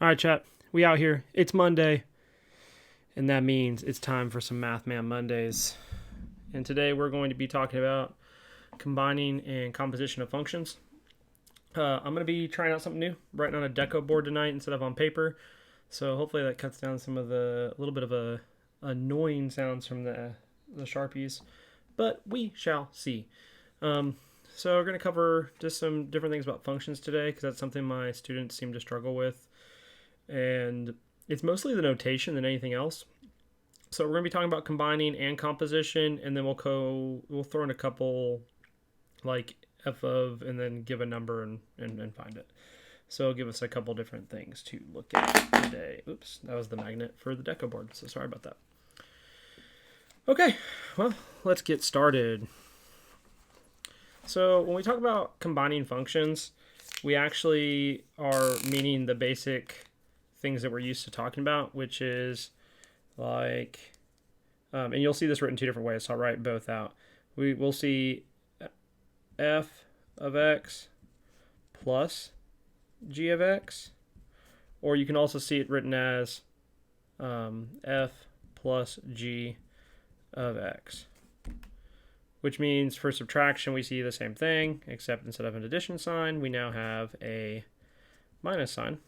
All right, chat. We out here. It's Monday, and that means it's time for some Math Man Mondays. And today we're going to be talking about combining and composition of functions. I'm going to be trying out something new, writing on a deco board tonight instead of on paper. So hopefully that cuts down some of the little bit of annoying sounds from the Sharpies. But we shall see. So we're going to cover just some different things about functions today because that's something my students seem to struggle with. And it's mostly the notation than anything else. So we're going to be talking about combining and composition, and then we'll throw in a couple like f of, and then give a number and find it. So it'll give us a couple different things to look at today. Oops, that was the magnet for the deco board, so sorry about that. Okay, well, let's get started. So when we talk about combining functions, we actually are meaning the basic things that we're used to talking about, which is like, and you'll see this written two different ways, so I'll write both out. We'll see f of x plus g of x, or you can also see it written as f plus g of x, which means for subtraction we see the same thing, except instead of an addition sign, we now have a minus sign.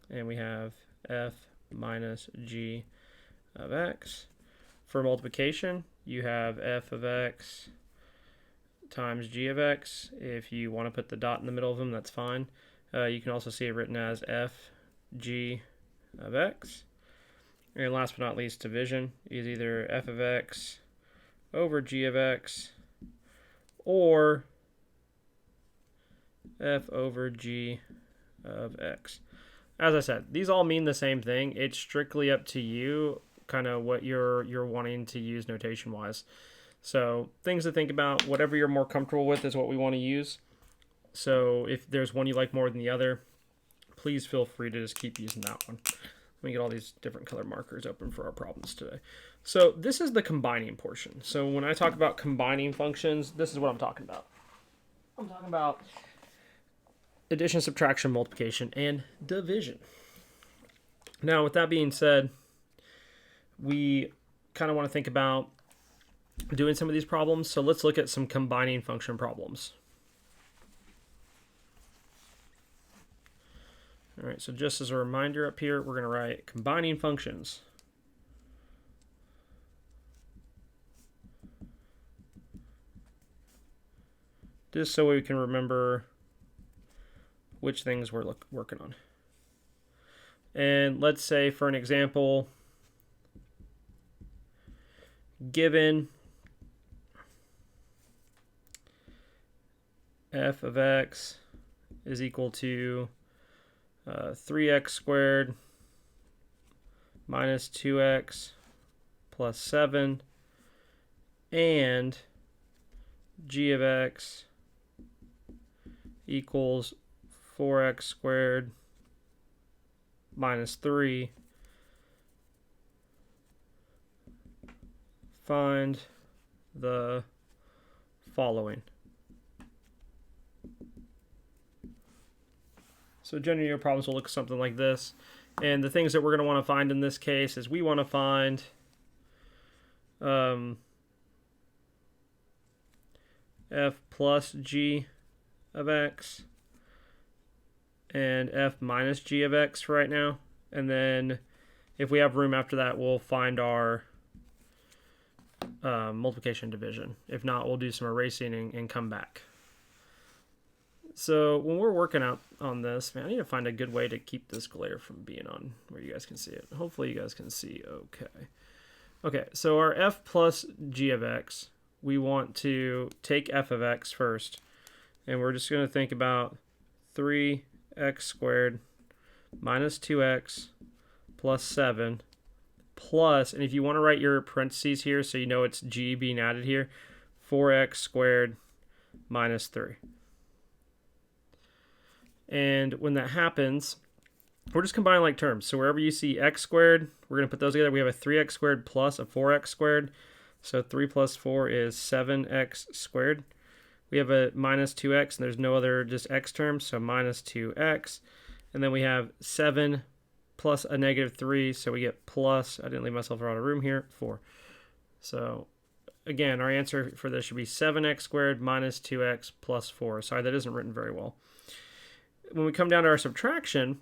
And we have f minus g of x. For multiplication, you have f of x times g of x. If you want to put the dot in the middle of them, that's fine. You can also see it written as f g of x. And last but not least, division is either f of x over g of x or f over g of x. As I said, these all mean the same thing. It's strictly up to you, kind of what you're wanting to use notation wise. So things to think about, whatever you're more comfortable with is what we want to use. So if there's one you like more than the other, please feel free to just keep using that one. Let me get all these different color markers open for our problems today. So this is the combining portion. So when I talk about combining functions, this is what I'm talking about. I'm talking about addition, subtraction, multiplication, and division. Now, with that being said, we kind of want to think about doing some of these problems. So let's look at some combining function problems. All right, so just as a reminder up here, we're going to write combining functions. Just so we can remember which things we're working on. And let's say, for an example, given f of x is equal to 3x squared minus 2x plus 7, and g of x equals 4x squared minus 3. Find the following. So generally your problems will look something like this. And the things that we're going to want to find in this case is we want to find f plus g of x and f minus g of x for right now. And then if we have room after that, we'll find our multiplication division. If not, we'll do some erasing and come back. So when we're working out on this, man, I need to find a good way to keep this glare from being on where you guys can see it. Hopefully you guys can see okay. Okay, so our f plus g of x, we want to take f of x first, and we're just going to think about 3x squared minus 2x plus 7 plus, and if you want to write your parentheses here so you know it's g being added here, 4x squared minus 3. And when that happens, we're just combining like terms. So wherever you see x squared, we're going to put those together. We have a 3x squared plus a 4x squared. So 3 plus 4 is 7x squared. We have a minus 2x, and there's no other just x terms, so minus 2x. And then we have 7 plus a negative 3, so we get plus, I didn't leave myself a lot of room here, 4. So again, our answer for this should be 7x squared minus 2x plus 4. Sorry, that isn't written very well. When we come down to our subtraction,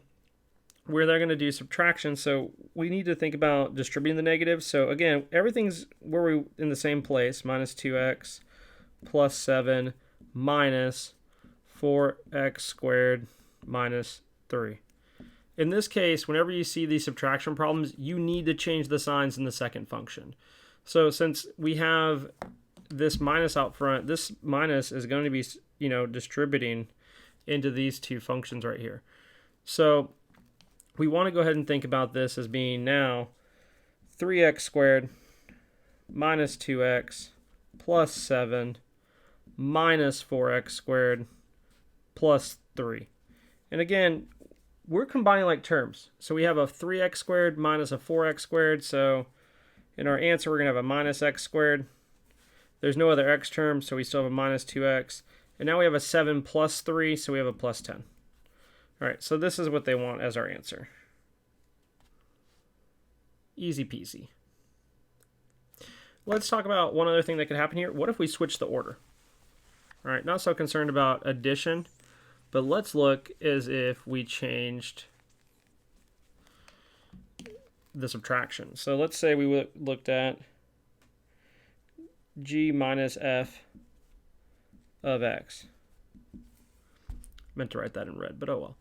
where they're going to do subtraction, so we need to think about distributing the negatives. So again, everything's where we in the same place, minus 2x plus 7 minus 4x squared minus 3. In this case, whenever you see these subtraction problems, you need to change the signs in the second function. So since we have this minus out front, this minus is going to be, distributing into these two functions right here. So we want to go ahead and think about this as being now 3x squared minus 2x plus 7 minus 4x squared plus 3. And again, we're combining like terms. So we have a 3x squared minus a 4x squared. So in our answer, we're going to have a minus x squared. There's no other x term, so we still have a minus 2x. And now we have a 7 plus 3, so we have a plus 10. All right, so this is what they want as our answer. Easy peasy. Let's talk about one other thing that could happen here. What if we switch the order? All right, not so concerned about addition, but let's look as if we changed the subtraction. So let's say we looked at g minus f of x. Meant to write that in red, but oh well.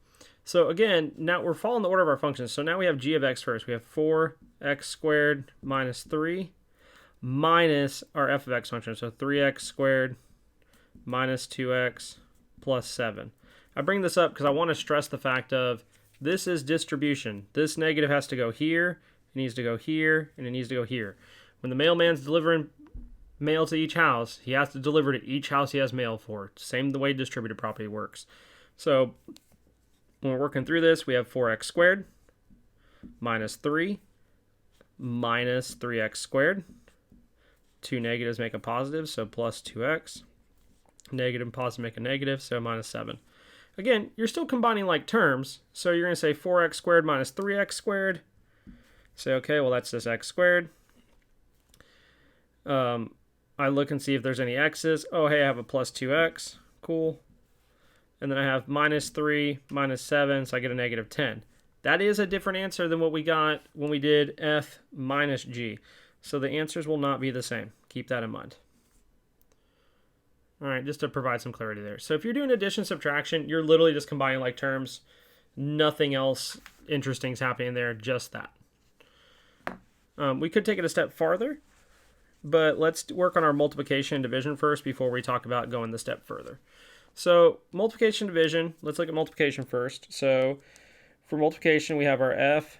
So again, now we're following the order of our functions. So now we have g of x first. We have 4x squared minus 3 minus our f of x function. So 3x squared minus 2x plus 7. I bring this up because I want to stress the fact of this is distribution. This negative has to go here, it needs to go here, and it needs to go here. When the mailman's delivering mail to each house, he has to deliver to each house he has mail for. Same the way distributed property works. So when we're working through this, we have 4x squared minus 3 minus 3x squared. Two negatives make a positive, so plus 2x. Negative and positive make a negative, so minus 7. Again, you're still combining like terms, so you're going to say 4x squared minus 3x squared. Say, okay, well, that's just x squared. I look and see if there's any x's. Oh, hey, I have a plus 2x. Cool. And then I have minus 3 minus 7, so I get a negative 10. That is a different answer than what we got when we did f minus g. So the answers will not be the same. Keep that in mind. All right, just to provide some clarity there. So if you're doing addition, subtraction, you're literally just combining like terms. Nothing else interesting is happening there, just that. We could take it a step farther, but let's work on our multiplication and division first before we talk about going the step further. So multiplication, division, let's look at multiplication first. So for multiplication, we have our f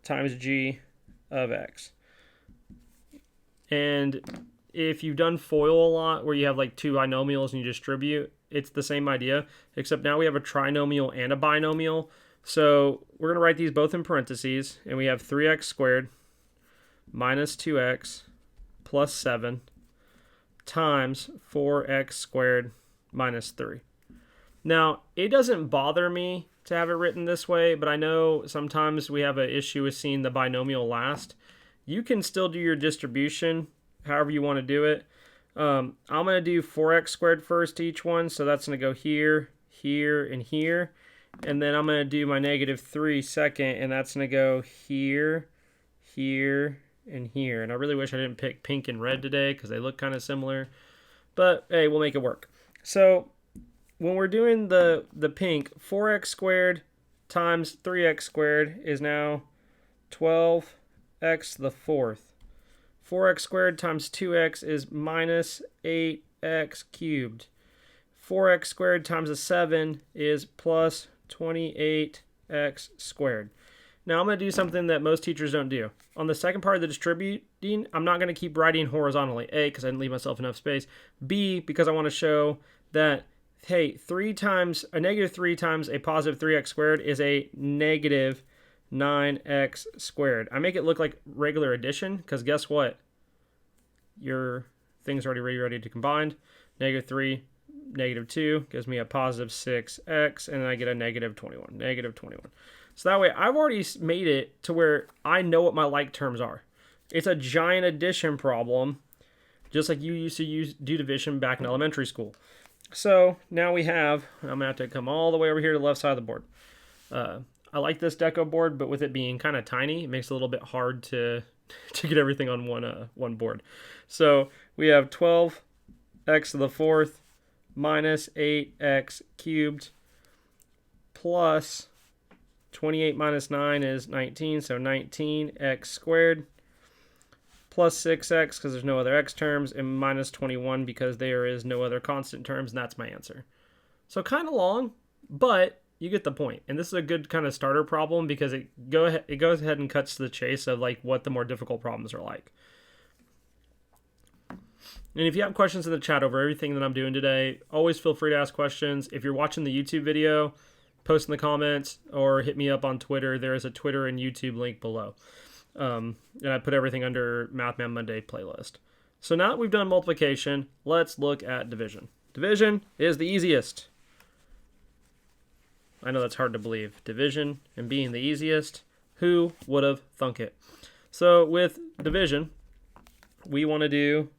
times g of x. And if you've done FOIL a lot, where you have like two binomials and you distribute, it's the same idea, except now we have a trinomial and a binomial. So we're going to write these both in parentheses, and we have 3x squared minus 2x plus 7 times 4x squared minus 3. Now, it doesn't bother me to have it written this way, but I know sometimes we have an issue with seeing the binomial last. You can still do your distribution however you want to do it. I'm going to do 4x squared first to each one, so that's going to go here, here, and here. And then I'm going to do my negative 3 second, and that's going to go here, here, and here. And I really wish I didn't pick pink and red today because they look kind of similar. But hey, we'll make it work. So when we're doing the pink, 4x squared times 3x squared is now 12x the fourth. 4x squared times 2x is minus 8x cubed. 4x squared times a 7 is plus 28x squared. Now I'm going to do something that most teachers don't do. On the second part of the distributing, I'm not going to keep writing horizontally. A, because I didn't leave myself enough space. B, because I want to show that, hey, a negative 3 times a positive 3x squared is a negative 9x squared. I make it look like regular addition, because guess what? Your thing's already ready to combine. Negative 3 negative 2 gives me a positive 6x, and then I get a negative 21. So that way, I've already made it to where I know what my like terms are. It's a giant addition problem, just like you used to do division back in elementary school. So now we have, I'm going to have to come all the way over here to the left side of the board. I like this deco board, but with it being kind of tiny, it makes it a little bit hard to get everything on one board. So we have 12x to the fourth minus 8x cubed plus 28 minus 9 is 19, so 19x squared plus 6x because there's no other x terms, and minus 21 because there is no other constant terms, and that's my answer. So kind of long, but you get the point. And this is a good kind of starter problem because it goes ahead and cuts to the chase of like what the more difficult problems are like. And if you have questions in the chat over everything that I'm doing today, always feel free to ask questions. If you're watching the YouTube video, post in the comments or hit me up on Twitter. There is a Twitter and YouTube link below. And I put everything under Math Man Monday playlist. So now that we've done multiplication, let's look at division. Division is the easiest. I know that's hard to believe. Division and being the easiest. Who would have thunk it? So with division, we want to do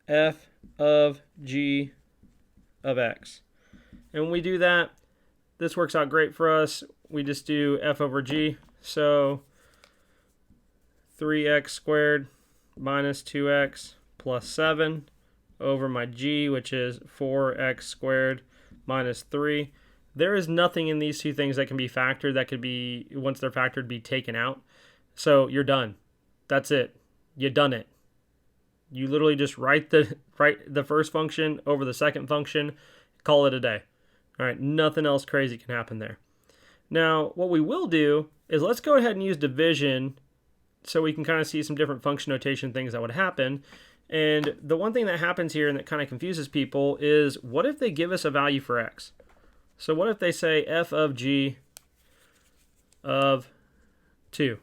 f of g of x. And when we do that, this works out great for us. We just do f over g. So 3x squared minus 2x plus 7 over my g, which is 4x squared minus 3. There is nothing in these two things that can be factored that could be, once they're factored, be taken out. So you're done. That's it. You done it. You literally just write the first function over the second function, call it a day. All right, nothing else crazy can happen there. Now, what we will do is let's go ahead and use division so we can kind of see some different function notation things that would happen. And the one thing that happens here and that kind of confuses people is, what if they give us a value for x? So what if they say f of g of 2?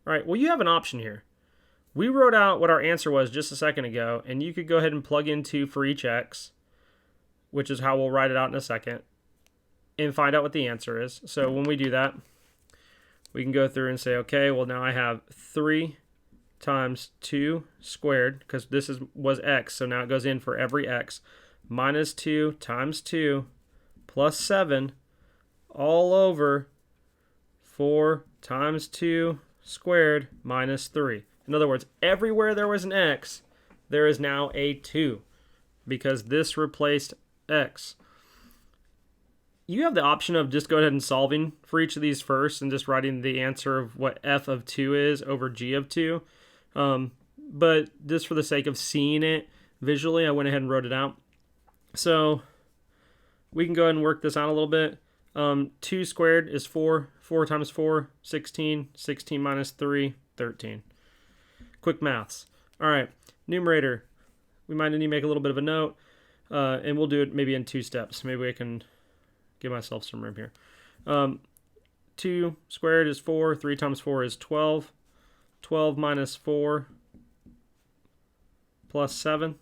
All right, well, you have an option here. We wrote out what our answer was just a second ago, and you could go ahead and plug in 2 for each x, which is how we'll write it out in a second, and find out what the answer is. So when we do that, we can go through and say, okay, well, now I have 3 times 2 squared, because this was x, so now it goes in for every x, minus 2 times 2 plus 7 all over 4 times 2 squared minus 3. In other words, everywhere there was an x, there is now a 2 because this replaced x. You have the option of just go ahead and solving for each of these first and just writing the answer of what f of 2 is over g of 2. But just for the sake of seeing it visually, I went ahead and wrote it out. So we can go ahead and work this out a little bit. 2 squared is 4. 4 times 4, 16. 16 minus 3, 13. Quick maths. All right, numerator. We might need to make a little bit of a note, and we'll do it maybe in 2 steps. Maybe I can give myself some room here. 2 squared is 4. 3 times 4 is 12. 12 minus 4 plus 7.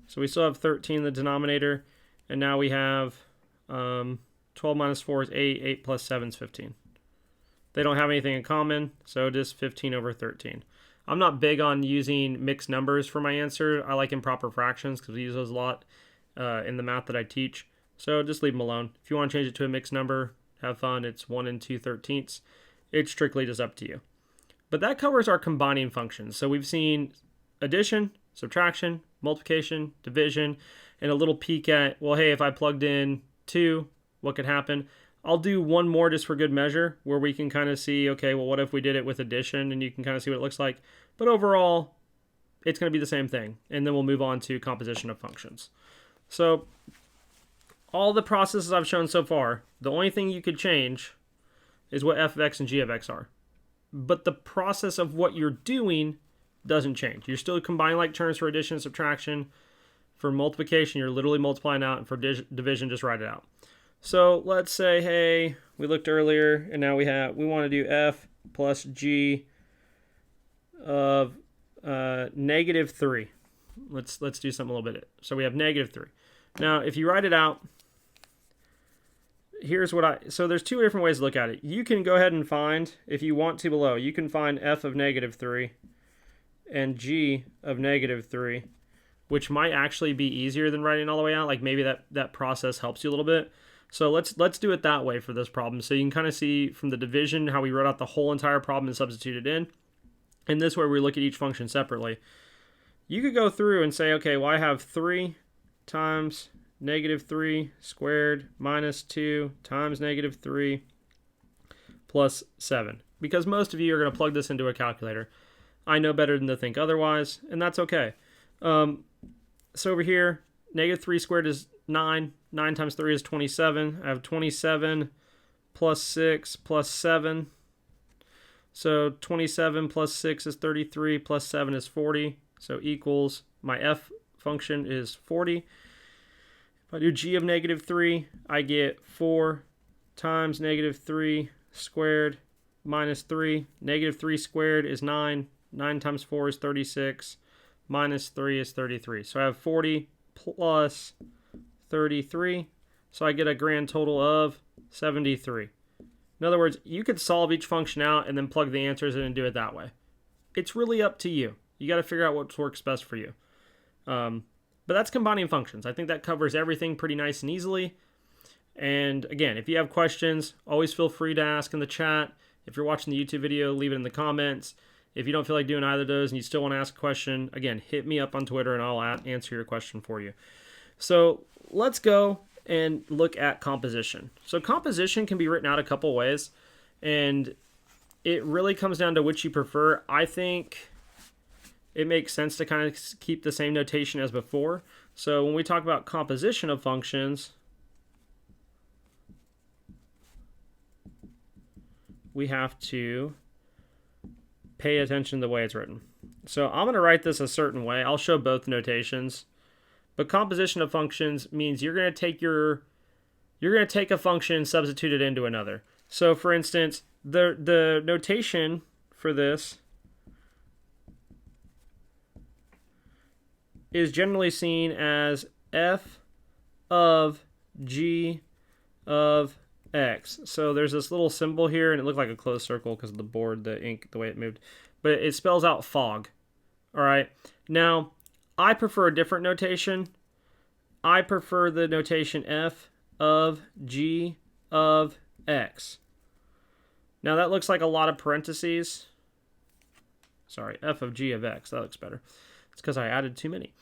So we still have 13 in the denominator. And now we have 12 minus 4 is 8. 8 plus 7 is 15. They don't have anything in common, so just 15 over 13. I'm not big on using mixed numbers for my answer. I like improper fractions because we use those a lot in the math that I teach. So just leave them alone. If you want to change it to a mixed number, have fun. It's 1 and 2/13. It's strictly just up to you. But that covers our combining functions. So we've seen addition, subtraction, multiplication, division, and a little peek at, well, hey, if I plugged in 2, what could happen? I'll do one more just for good measure where we can kind of see, okay, well, what if we did it with addition, and you can kind of see what it looks like. But overall, it's going to be the same thing. And then we'll move on to composition of functions. So all the processes I've shown so far, the only thing you could change is what f of x and g of x are. But the process of what you're doing doesn't change. You're still combining like terms for addition and subtraction. For multiplication, you're literally multiplying out, and for division, just write it out. So let's say, hey, we looked earlier, and now we want to do f plus g of negative 3. Let's do something a little bit. So we have negative 3. Now, if you write it out, here's what so there's two different ways to look at it. You can go ahead and find, if you want to below, you can find f of negative 3 and g of negative 3, which might actually be easier than writing all the way out. Like maybe that process helps you a little bit. So let's do it that way for this problem. So you can kind of see from the division how we wrote out the whole entire problem and substituted in. And this way we look at each function separately. You could go through and say, okay, well I have 3 times negative 3 squared minus 2 times negative 3 plus 7. Because most of you are going to plug this into a calculator. I know better than to think otherwise, and that's okay. So over here, negative 3 squared is 9. 9 times 3 is 27. I have 27 plus 6 plus 7. So 27 plus 6 is 33 plus 7 is 40. So equals, my f function is 40. If I do g of negative 3, I get 4 times negative 3 squared minus 3. Negative 3 squared is 9. 9 times 4 is 36. Minus 3 is 33. So I have 40 plus 33. So I get a grand total of 73. In other words, you could solve each function out and then plug the answers in and do it that way. It's really up to you. You got to figure out what works best for you. But that's combining functions. I think that covers everything pretty nice and easily. And again, if you have questions, always feel free to ask in the chat. If you're watching the YouTube video, leave it in the comments. If you don't feel like doing either of those and you still want to ask a question, again, hit me up on Twitter and I'll answer your question for you. So let's go and look at composition. So composition can be written out a couple ways, and it really comes down to which you prefer. I think it makes sense to kind of keep the same notation as before. So when we talk about composition of functions, we have to pay attention to the way it's written. So I'm going to write this a certain way. I'll show both notations. But composition of functions means you're going to take a function and substitute it into another. So for instance, the notation for this is generally seen as f of g of x. So there's this little symbol here, and it looked like a closed circle because of the board, the ink, the way it moved. But it spells out fog. All right. Now, I prefer a different notation. I prefer the notation f of g of x. Now, that looks like a lot of parentheses. Sorry, f of g of x. That looks better. It's because I added too many.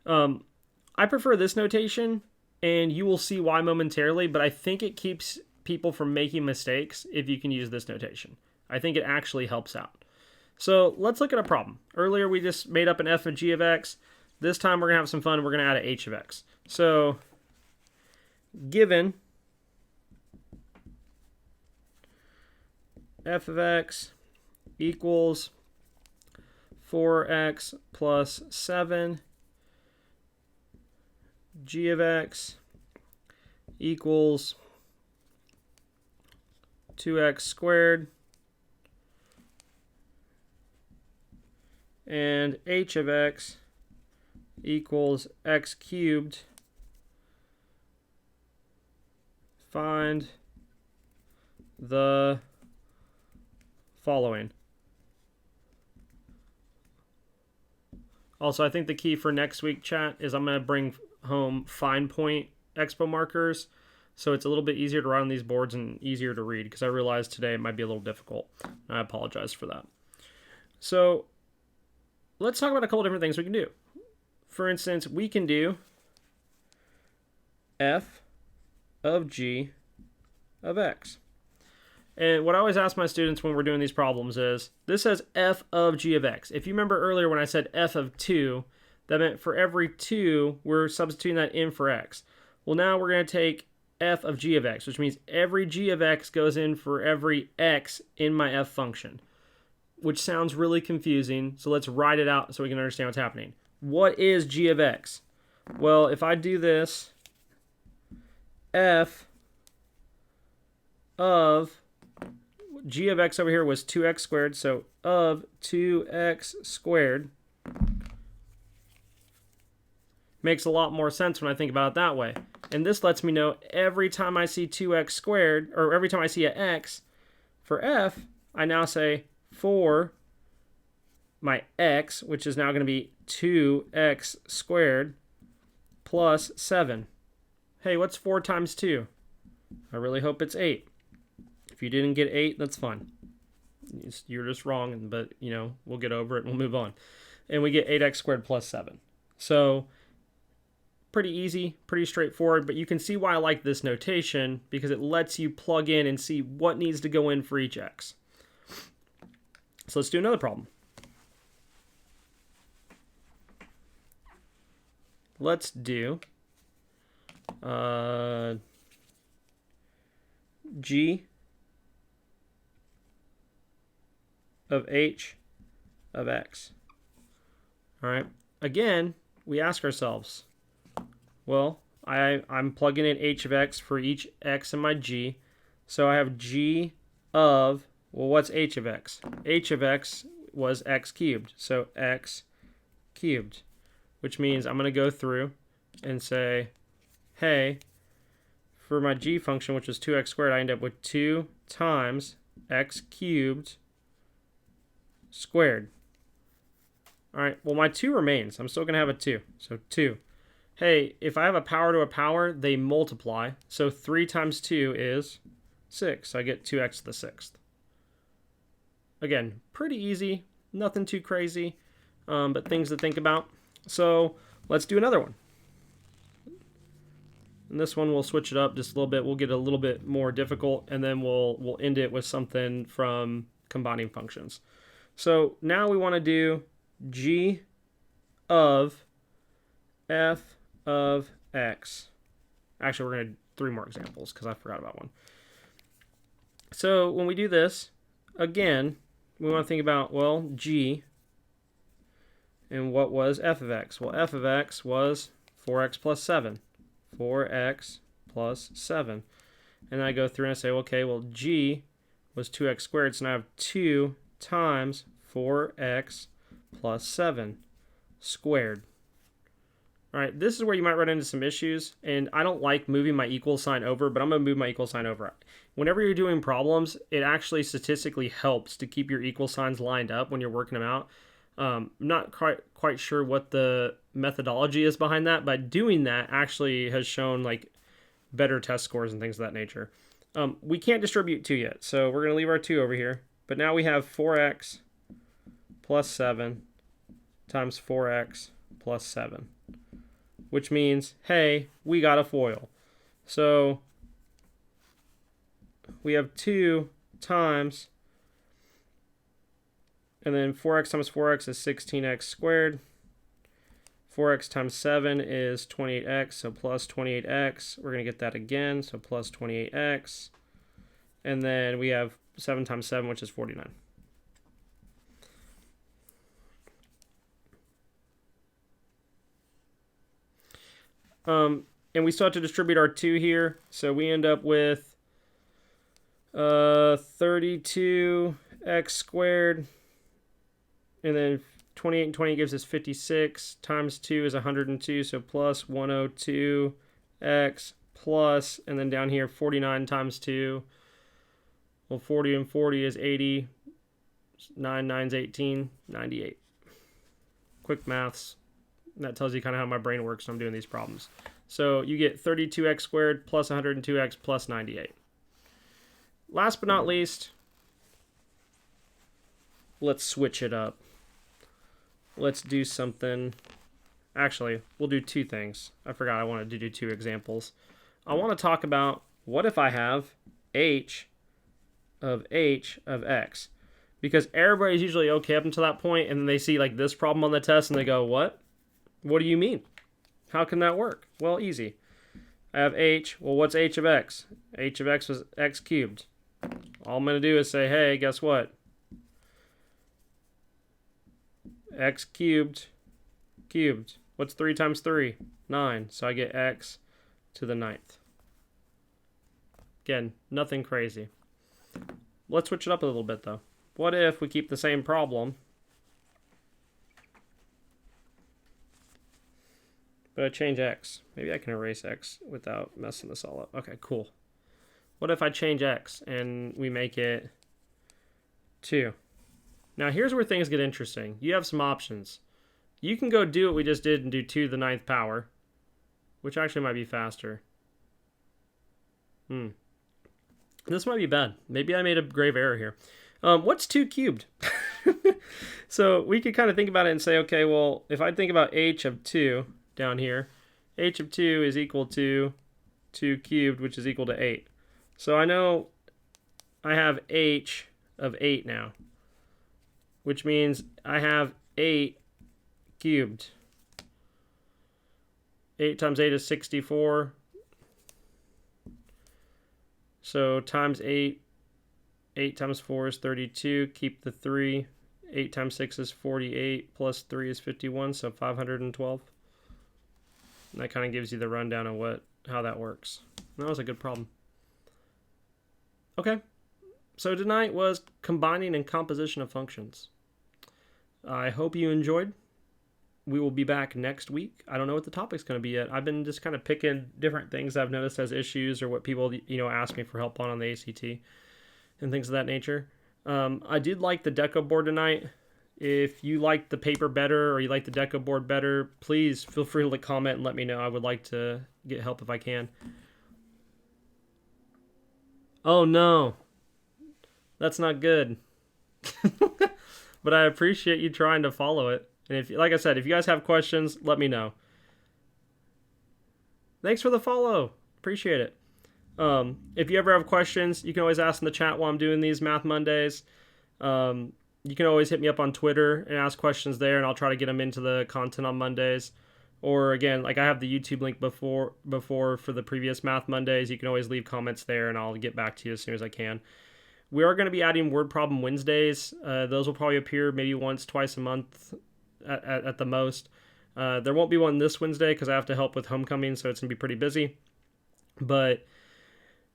I prefer this notation, and you will see why momentarily, but I think it keeps people from making mistakes if you can use this notation. I think it actually helps out. So let's look at a problem. Earlier we just made up an f of g of x. This time we're going to have some fun. We're going to add a h of x. So given f of x equals 4x plus 7, g of x equals 2x squared, and h of x equals x cubed, find the following. Also, I think the key for next week, chat, is I'm going to bring home fine point expo markers, so it's a little bit easier to write on these boards and easier to read, because I realized today it might be a little difficult. I apologize for that. So let's talk about a couple different things we can do. For instance, we can do f of g of x. And what I always ask my students when we're doing these problems is, this says f of g of x. If you remember earlier when I said f of 2, that meant for every 2, we're substituting that in for x. Well, now we're going to take f of g of x, which means every g of x goes in for every x in my f function, which sounds really confusing. So let's write it out so we can understand what's happening. What is g of x? Well, if I do this, f of g of x over here was 2x squared, so of 2x squared Makes a lot more sense when I think about it that way. And this lets me know every time I see 2x squared, or every time I see an x for f, I now say for my x, which is now going to be 2x squared plus 7. Hey, what's 4 times 2? I really hope it's 8. If you didn't get 8, that's fine. You're just wrong, but, we'll get over it and we'll move on. And we get 8x squared plus 7. So pretty easy, pretty straightforward, but you can see why I like this notation, because it lets you plug in and see what needs to go in for each x. So let's do another problem. Let's do g of h of x. All right. Again, we ask ourselves, well, I'm plugging in h of x for each x in my g. So I have g of, well, what's h of x? H of x was x cubed. So x cubed, which means I'm going to go through and say, hey, for my g function, which is 2x squared, I end up with 2 times x cubed squared. All right, well, my 2 remains. I'm still going to have a 2. So 2. Hey, if I have a power to a power, they multiply. So 3 times 2 is 6. I get 2x to the 6th. Again, pretty easy. Nothing too crazy, but things to think about. So let's do another one. And this one we'll switch it up just a little bit. We'll get a little bit more difficult, and then we'll end it with something from combining functions. So now we want to do g of f of x. Actually, we're going to do 3 more examples because I forgot about one. So when we do this, again, we want to think about, well, g, and what was f of x? Well, f of x was 4x plus 7. 4x plus 7. And then I go through and I say, okay, well, g was 2x squared, so now I have 2 times 4x plus 7 squared. All right, this is where you might run into some issues, and I don't like moving my equal sign over, but I'm going to move my equal sign over. Whenever you're doing problems, it actually statistically helps to keep your equal signs lined up when you're working them out. I'm not quite sure what the methodology is behind that, but doing that actually has shown like better test scores and things of that nature. We can't distribute 2 yet, so we're going to leave our 2 over here. But now we have 4x plus 7 times 4x plus 7, which means, hey, we got a FOIL. So we have 2 times, and then 4x times 4x is 16x squared. 4x times 7 is 28x, so plus 28x. We're going to get that again, so plus 28x. And then we have 7 times 7, which is 49. And we still have to distribute our 2 here, so we end up with 32x squared, and then 28 and 20 gives us 56, times 2 is 102, so plus 102x plus, and then down here 49 times 2, well, 40 and 40 is 80, 9 9's 18, 98. Quick maths. That tells you kind of how my brain works when I'm doing these problems. So you get 32x squared plus 102x plus 98. Last but not least, let's switch it up. Let's do something. Actually, we'll do 2 things. I forgot I wanted to do 2 examples. I want to talk about what if I have h of x. Because everybody's usually okay up until that point, and then they see like this problem on the test and they go, what? What do you mean? How can that work? Well, easy. I have h. Well, what's h of x? H of x was x cubed. All I'm going to do is say, hey, guess what? X cubed. What's 3 times 3? 9. So I get x to the 9th. Again, nothing crazy. Let's switch it up a little bit, though. What if we keep the same problem, What if I change x? Maybe I can erase x without messing this all up. Okay, cool. What if I change x and we make it 2? Now here's where things get interesting. You have some options. You can go do what we just did and do 2 to the 9th power, which actually might be faster. This might be bad. Maybe I made a grave error here. What's 2 cubed? So we could kind of think about it and say, okay, well, if I think about h of 2 down here, h of 2 is equal to 2 cubed, which is equal to 8. So I know I have h of 8 now, which means I have 8 cubed. 8 times 8 is 64. So times 8, 8 times 4 is 32. Keep the 3. 8 times 6 is 48. Plus 3 is 51, so 512. And that kind of gives you the rundown of how that works. That was a good problem. Okay, so tonight was combining and composition of functions. I hope you enjoyed. We will be back next week. I don't know what the topic's going to be yet. I've been just kind of picking different things I've noticed as issues or what people, ask me for help on the ACT and things of that nature. I did like the deco board tonight. If you like the paper better or you like the deco board better, please feel free to comment and let me know. I would like to get help if I can. Oh no, that's not good. But I appreciate you trying to follow it. And if, like I said, if you guys have questions, let me know. Thanks for the follow. Appreciate it. If you ever have questions, you can always ask in the chat while I'm doing these Math Mondays. You can always hit me up on Twitter and ask questions there, and I'll try to get them into the content on Mondays. Or again, like I have the YouTube link before for the previous Math Mondays. You can always leave comments there, and I'll get back to you as soon as I can. We are going to be adding Word Problem Wednesdays. Those will probably appear maybe once, twice a month at the most. There won't be one this Wednesday because I have to help with homecoming, so it's going to be pretty busy. But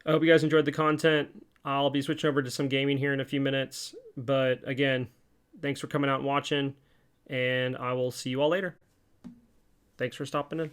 I hope you guys enjoyed the content. I'll be switching over to some gaming here in a few minutes. But again, thanks for coming out and watching, and I will see you all later. Thanks for stopping in.